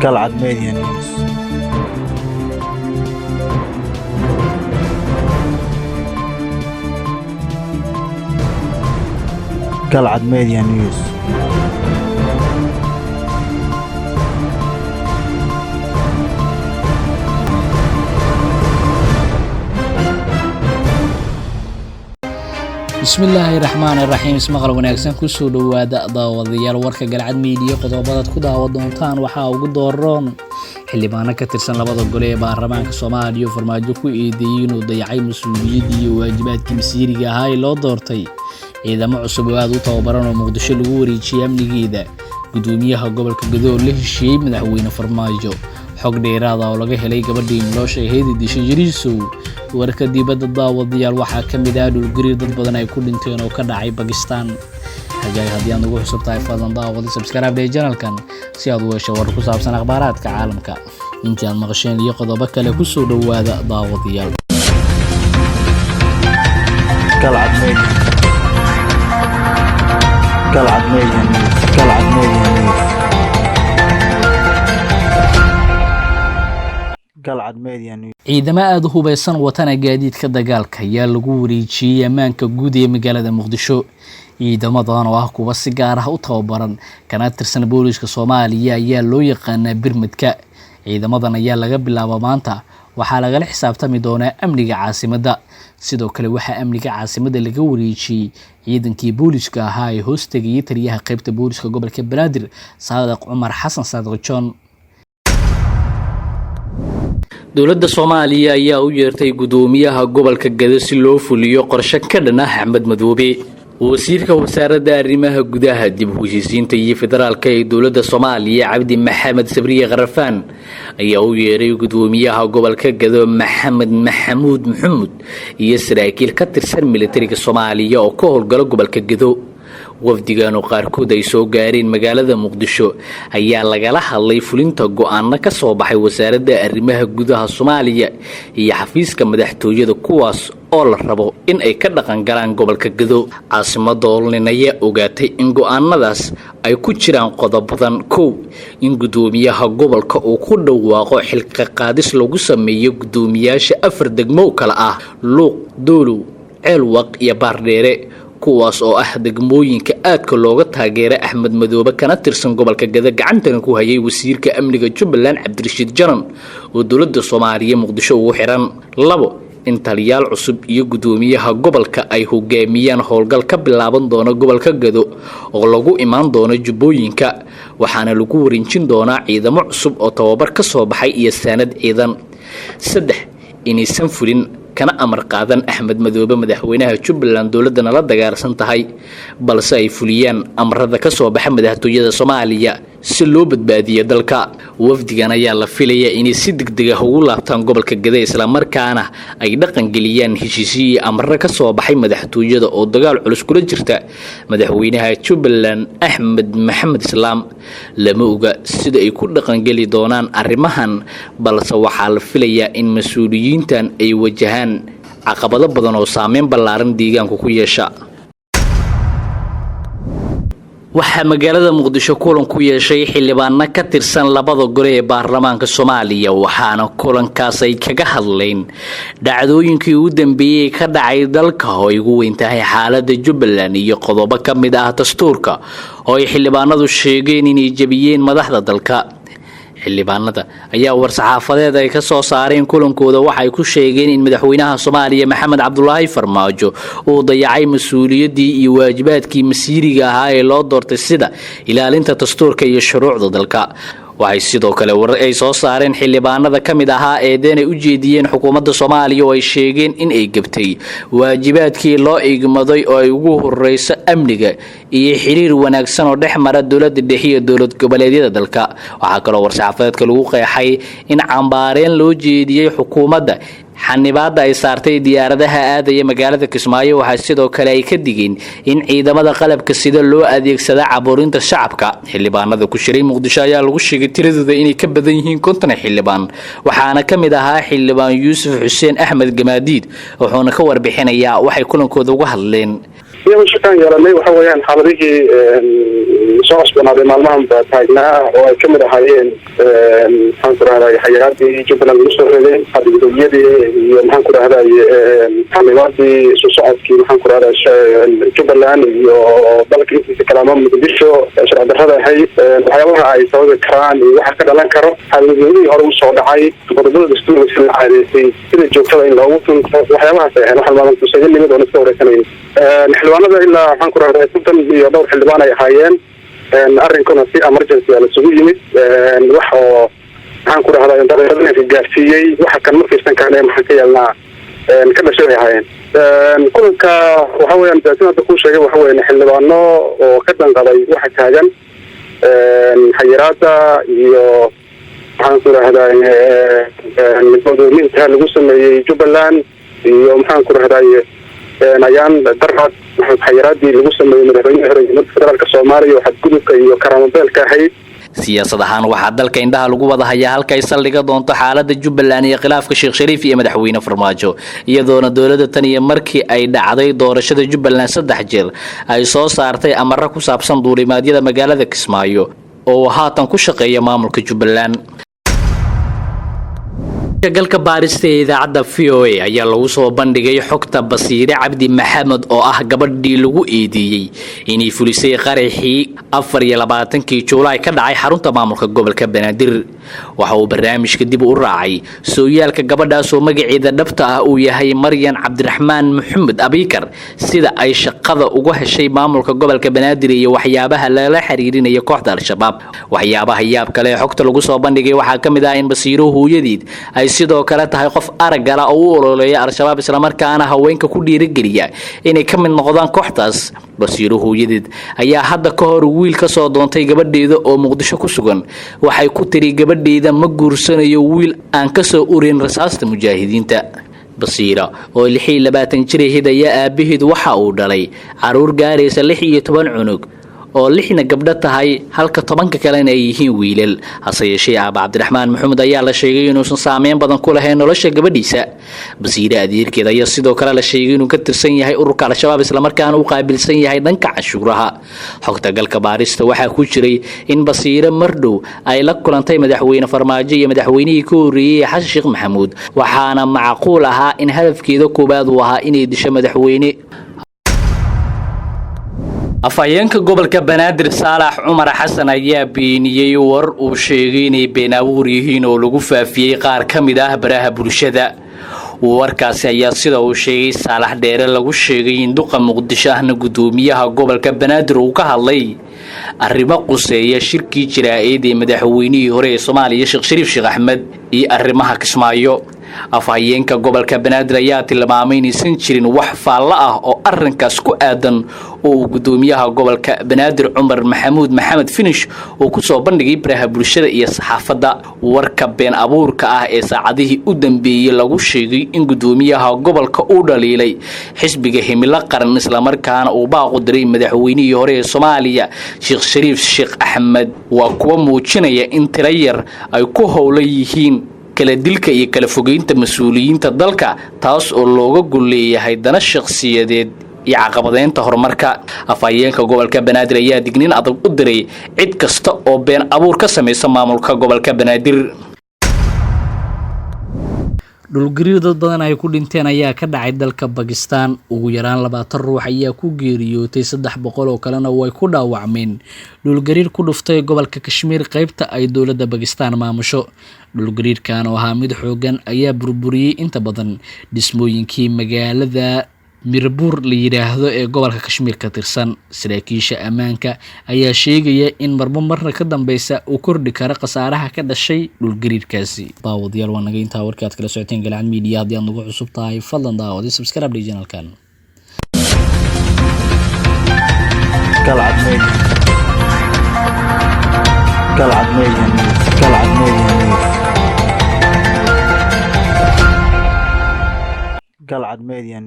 قلعة ميديا نيوز. قلعة ميديا نيوز. بسم الله الرحمن الرحيم. اسمقل wanaagsan ku soo dhawaada daawadayaal warka galcad media qodobada ku daawa doontaan waxa ugu dooran xildhibaano ka tirsan labada gole ee baarlamaanka Soomaaliya farmaajo ku eedeeyeen oo dayacay mas'uuliyadii iyo waajibaadkii masiiriga ahaa ee loo doortay ciidamo cusub oo aad u tababaran oo Muqdisho lagu wareejiyay amnigeeda gudoomiyaha gobolka Gadow la heshiiyay madaxweyne farmaajo xog dheeraad ah oo laga helay gabadhii nolosha ahayd dishay jiriiso warka dibadda daawadayaal waxa kamid ah dhul gariir dad badan ay ku dhinteen oo ka dhacay Pakistan haddii aad ugu xusubtahay fadlan daawada subscribe channelkan si aad u hesho war ku saabsan akhbaaradka caalamka intii aad maqasheen iyo qodobo kale ku soo dhawaada daawadayaal قلعة ميديا. قلعة ميديا نيوز. قلعة ميديا نيوز. قلعة ميديا نيوز. ciidamo aad u hubeysan watana gaadiidka dagaalka ayaa lagu wareejiyay amaanka guud ee magaalada Muqdisho ciidamadan oo ah kuwa si gaar ah u tababaran kana tirsan booliska Soomaaliya ayaa loo yaqaanaa birmadka ciidamadan ayaa laga bilaabo maanta waxaa laga xisaabtami doonaa amniga caasimadda sidoo kale waxa amniga caasimadda laga wareejiyay ciidankii booliska ahaa ee hoostagay taliyaha qaybta booliska gobolka Banaadir Saadiq Umar Xasan Saadiq John. dowladda Soomaaliya ayaa u yeertay gudoomiyaha gobolka Gadow si loo fuliyo qorshe ka dhan ah Axmed Madoobe wasiirka wasaaradda arrimaha gudaha dib u heshiisiinta iyo federaalka ee dowladda Soomaaliya Cabdi Maxamed Sabriye Qarafaan ayaa u yeeray gudoomiyaha gobolka Gadow Maxamed Maxamuud Maxamuud iyo saraakiil ka tirsan militariga Soomaaliya oo ka howlgala gobolka Gadow wafdigan oo qaarkood ay soo gaareen magaalada Muqdisho ayaa lagala hadlay fulinta go'aano ka soo baxay wasaaradda arrimaha gudaha Soomaaliya iyo xafiiska madaxtooyada kuwaas oo la rabo in ay ka dhaqan galaan gobolka Gadow caasimadda olnaya ogaatay in go'aanadaas ay ku jiraan qodobadan koow in gudoomiyaha gobolka uu ku dhawaaqo xilka qaadis lagu sameeyo gudoomiyaasha afar degmo kala ah Luuq Doolow Ceelwaq iyo Baardheere kuwaas oo ah degmooyinka aadka looga taageeray Axmed Madoobe kana tirsan gobolka Gadow gacantana ku hayay wasiirka amniga Jubbaland Cabdirashiid Janan oo dowladda Soomaaliya Muqdisho ugu xiran labo in taliyaal cusub iyo gudoomiyaha gobolka ay hogaamiyaan howlgal ka bilaaban doona gobolka Gadow oo lagu imaan doono Jubbooyinka waxaana lagu wareejin doonaa ciidamo cusub oo tababar ka soo baxay iyo sanad ciidan saddex inaysan fulin kana amar qaadan Axmed Madoobe madaxweynaha Jubbaland dowladana la dagaalsan tahay balse ay fuliyaan amarada ka soo baxay madaxtooyada Soomaaliya si loo badbaadiyo dalka wafdigan ayaa la filayaa in si degdeg ah ugu laabtaan gobolka Gadow isla markaana ay dhaqan galiyaan heshiisiyo amarada ka soo baxay madaxtooyada oo dagaal culus kula jirta madaxweynaha Jubbaland Axmed Maxamed Islaam lama oga sida ay ku dhaqan gali doonaan arrimahan balse waxaa la filayaa in mas'uuliyiintan ay wajahaan caqabado badan oo saameyn ballaaran deegaanka ku yeesha waxa magaalada Muqdisho kulan ku yeeshay xildhibaano ka tirsan labada gole ee baarlamaanka Soomaaliya waxaana kulankaas ay kaga hadleen dhacdooyinkii ugu dambeeyay ka dhacay dalka oo ay ugu weyntahay xaaladda Jubbaland iyo qodobo ka mid ah dastuurka oo ay xildhibaanadu sheegeen inay jabiyeen madaxda dalka xildhibaanada ayaa war-saxaafadeed ay ka soo saareen kulankooda waxay ku sheegeen in madaxweynaha Soomaaliya Maxamed Cabdullaahi Farmaajo uu dayacay mas'uuliyadii iyo waajibaadkii masiiriga ahaa ee loo doortay sida ilaalinta dastuurka iyo shuruucda dalka waxay sidoo kale war ay soo saareen xildhibaanada kamid ahaa eedeyn ay u jeediyeen xukuumadda Soomaaliya oo ay sheegeen in ay gabtay waajibaadkii loo igmaday oo ay ugu horeyso amniga iyo xiriir wanaagsan oo dhexmara dowladda dhexe iyo dowlad goboleedyada dalka waxa kale oo war-saxaafadeedka lagu qeexay in cambaareen loo jeediyay xukuumadda xanibaada ay saartay diyaaradaha aadaya magaalada Kismaayo waxa sidoo kale ay ka digeen in ciidamada qalabka sida loo adeegsado caburinta shacabka xildhibaanada ku shiray Muqdisho ayaa lagu sheegay tiradooda inay ka badan yihiin 50 xildhibaan waxaana kamid ahaa xildhibaan Yuusuf Xuseen Axmed Gamaadiid wuxuuna ka warbixinayaa waxay kulankooda uga hadleen iyadoo shaqaan yeelanay waxa weeyaan xaaladihii soo cusboonaaday maalmahan taagnaa oo ay kamid ahaayeen maxaan ku rahday xayiraadii jubbaland lagu soo reebay xadgudubiyadii iyo maxaan ku rahday xanibaadii isu socodkii maxaan ku rahday jubbaland iyo dalka intiisa kalaama muqdisho sharci darrada ahayd waxyaabaha ay sababi karaan iyo waxa ka dhalan karo xadgudubiyadii hore usoo dhacay qodobada dastuurka si la caadeysay sida joogtada in loogu tunto waxyaabahaas ay ahayn waxaa maalinta isaga nimid oo iska wareysanayay xildhibaanada ilaa waxaan ku rahday konton iyo dhowr xildhibaan ay ahaayeen arrinkuna si emergency la isugu yimid wax oo maxaan ku rahday daqiiqadii gaarsiiyey waxa kan markaysan kaanay maxaan ka yeelnaa ka dhashay ay ahaayeen kulanka waxa weeyaan sida hadda kuu sheegay waxa weeyaan xildhibaano oo ka danqaday waxa taagan xayiraada iyo maxaan ku rahday gudoominta lagu sameeyey jubbaland iyo maxaan ku rahday ayaan darad xayiraadii lagu sameeyey madaxweynaha hore ee federaalka Soomaaliya oo xadgudubka iyo karaamadeelka ahayd siyaasad ahaan waxaa dalka indhaha lagu wada hayaa halka ay saldhiga doonto xaaladda Jubbaland iyo khilaafka Sheekh Shariif iyo madaxweyne Farmaajo iyadoona dawladda tan iyo markii ay dhacday doorashada Jubbaland 3 jeer ay soo saartay amarro ku saabsan duulimaadyada magaalada Kismaayo oo haatan ku shaqeeya maamulka Jubbaland galka baarista idaacada VOA ayaa lagu soo bandhigay xogta Basiire Cabdi Maxamed oo ah gabadhii lagu eedeeyay inay fulisay qaraxii 24kii Juulaay ka dhacay xarunta maamulka gobolka Banaadir waxa uu barnaamijka dib u raacay sooyaalka gabadhaas oo magaceeda dhabta ah uu yahay Maryan Cabdiraxmaan Maxamed Abikar sida ay shaqada ugu heshay maamulka gobolka Banaadir iyo waxyaabaha la xiriirinayo kooxda Al-Shabaab waxyaabaha yaab kale xogta lagu soo bandhigay waxa kamid ah in Basiiro hooyadeed ay sidoo kale tahay qof aragala oo u ololeeya Al-Shabaab isla markaana haweenka ku dhiirigeliya inay ka mid noqdaan kooxdaas Basiiro hooyadeed ayaa hadda ka hor wiil ka soo doontay gabadheeda oo Muqdisho ku sugan waxay ku tiri gabadheeda ma guursanayo wiil aan ka soo urin rasaasta mujaahidiinta Basiira oo 26 jir ayaa aabaheed waxa uu dhalay caruur gaaraysa 16 cunug oo 6 gabdho tahay halka 10 kalena ay yihiin wiilal hase yeeshee Aaba Cabdiraxmaan Maxamed ayaa la sheegay inuu saameyn badan ku lahayn nolosha gabadhiisa Basiire adeerkeeda ayaa sidoo kale la sheegay inuu ka tirsan yahay ururka Al-Shabaab isla markaana uu qaabilsan yahay dhanka cashuuraha xogta galka baarista waxa ku jiray in Basiire mardhow ay la kulantay madaxweyne Farmaajo iyo madaxweynihii ka horeeyay Xasan Sheekh Maxamuud waxaana macquul ahaa in hadafkeeda koobaad uu ahaa inay disho madaxweyne afayeenka gobolka Banaadir Saalax Cumar Xasan ayaa beeniyay war uu sheegay inay been abuur yihiin oo lagu faafiyay qaar kamid ah baraha bulshada warkaasi ayaa sida uu sheegay Saalax Dheere lagu sheegay in duqa Muqdisho ahna gudoomiyaha gobolka Banaadir uu ka hadlay arrimo quseeya shirkii jiraa'id ee madaxweynihii hore ee Soomaaliya Sheekh Shariif Sheekh Axmed iyo arrimaha Kismaayo afayeenka gobolka Banaadir ayaa tilmaamay inaysan jirin wax faalla ah oo arrinkaas ku aadan oo gudoomiyaha gobolka Banaadir Cumar Maxamuud Maxamed Finish oo ku soo bandhigay baraha bulshada iyo saxaafadda warka been abuurka ah ee saacadihii u dambeeyay lagu sheegay in gudoomiyaha gobolka uu dhaliilay xisbiga himilo qaran isla markaana uu baaqo diray madaxweynihii hore ee Soomaaliya Sheekh Shariif Sheekh Axmed waa kuwa muujinaya in tiro yar ay ku howlan yihiin kala dilka iyo kala fogeynta mas'uuliyiinta dalka taas oo looga guleeyahay dana shakhsiyadeed iyo caqabadeynta horumarka afayeenka gobolka Banaadir ayaa digniin adag u diray cid kasta oo been abuur ka sameeysa maamulka gobolka Banaadir dhulgariir dad badan ay ku dhinteen ayaa ka dhacay dalka Pakistan ugu yaraan 20 ruux ayaa ku geeriyootay 300 oo kalena way ku dhaawacmeen dhulgariir ku dhuftay gobolka Kashmir qaybta ay dawladda Pakistan maamusho dhulgariirkan oo ahaa mid xoogan ayaa burburiyay inta badan dhismooyinkii magaalada Mirpur la yiraahdo ee gobolka Kashmir ka tirsan saraakiisha amaanka ayaa sheegaya in marba ka dambaysa uu kordhi karo qasaaraha ka dhashay dhulgariirkaasi daawadayaal waa naga intaa warkaad kala socoteen Galcad Media haddii aad nagu cusub tahay fadlan daawada subscribe channelkan Galcad Media Galcad Media Galcad Media